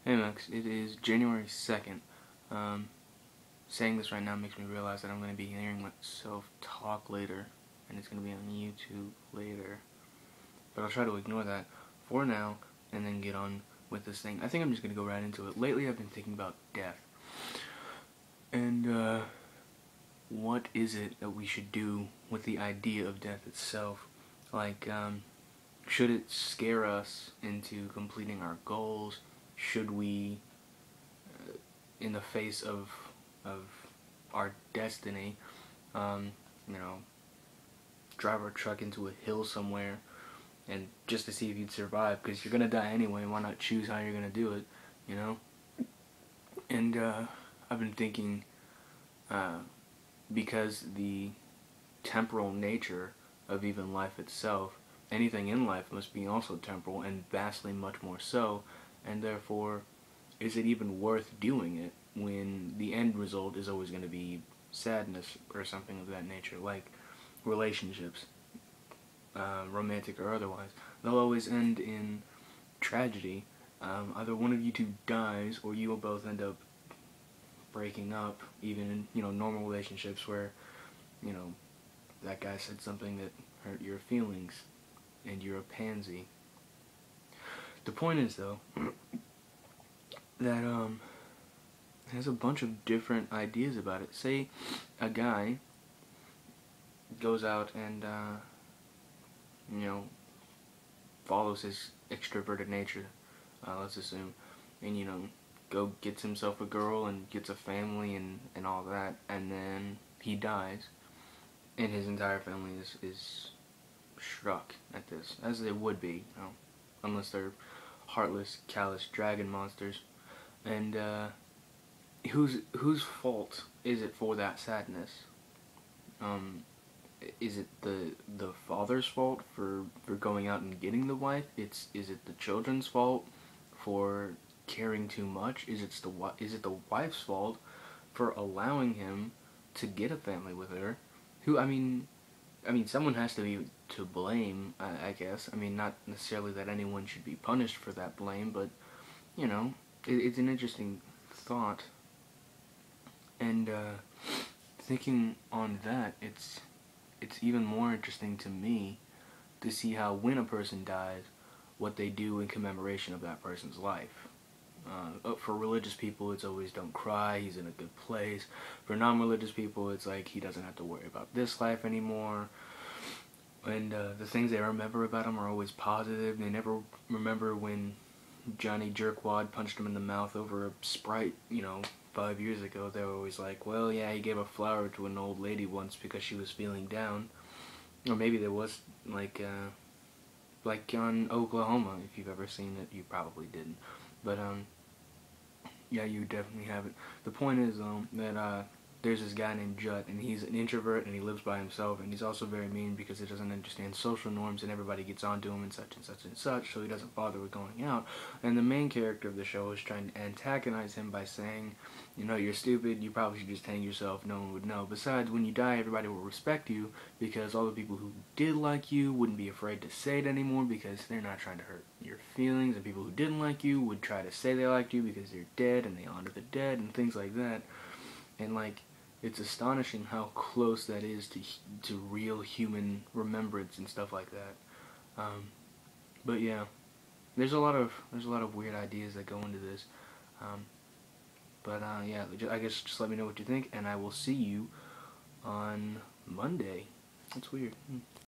Hey Max, it is January 2nd. Saying this right now makes me realize that I'm going to be hearing myself talk later, and it's going to be on YouTube later. But I'll try to ignore that for now, and then get on with this thing. I think I'm just going to go right into it. Lately I've been thinking about death. And, what is it that we should do with the idea of death itself? Like, should it scare us into completing our goals? Should we, in the face of our destiny, you know, drive our truck into a hill somewhere and just to see if you'd survive, because you're gonna die anyway, why not choose how you're gonna do it, you know? And I've been thinking, because the temporal nature of even life itself, anything in life must be also temporal, and vastly much more so, and therefore, is it even worth doing it when the end result is always going to be sadness or something of that nature, like relationships, romantic or otherwise. They'll always end in tragedy. Either one of you two dies, or you will both end up breaking up, even in, normal relationships where, that guy said something that hurt your feelings, and you're a pansy. The point is, though, that has a bunch of different ideas about it. Say a guy goes out and follows his extroverted nature, let's assume, and go gets himself a girl and gets a family and all that, and then he dies, and his entire family is struck at this, as they would be, unless they're heartless, callous dragon monsters. And whose fault is it for that sadness? Is it the father's fault for going out and getting the wife? Is it the children's fault for caring too much? Is it the wife's fault for allowing him to get a family with her? I mean, someone has to be to blame, I guess. I mean, not necessarily that anyone should be punished for that blame, but, it's an interesting thought. And, thinking on that, it's even more interesting to me to see how when a person dies, what they do in commemoration of that person's life. For religious people, it's always don't cry, he's in a good place. For non-religious people, it's like he doesn't have to worry about this life anymore. And the things they remember about him are always positive. They never remember when Johnny Jerkwad punched him in the mouth over a Sprite, 5 years ago. They were always like, well, yeah, he gave a flower to an old lady once because she was feeling down. Or maybe there was, like on Oklahoma, if you've ever seen it. You probably didn't. But, yeah, you definitely haven't. The point is, that, there's this guy named Judd, and he's an introvert, and he lives by himself, and he's also very mean because he doesn't understand social norms, and everybody gets onto him and such and such and such, so he doesn't bother with going out. And the main character of the show is trying to antagonize him by saying, you're stupid, you probably should just hang yourself, no one would know. Besides, when you die, everybody will respect you, because all the people who did like you wouldn't be afraid to say it anymore, because they're not trying to hurt your feelings, and people who didn't like you would try to say they liked you because they're dead, and they honor the dead, and things like that. And, it's astonishing how close that is to real human remembrance and stuff like that. But yeah, there's a lot of weird ideas that go into this. Yeah, I guess just let me know what you think, and I will see you on Monday. That's weird.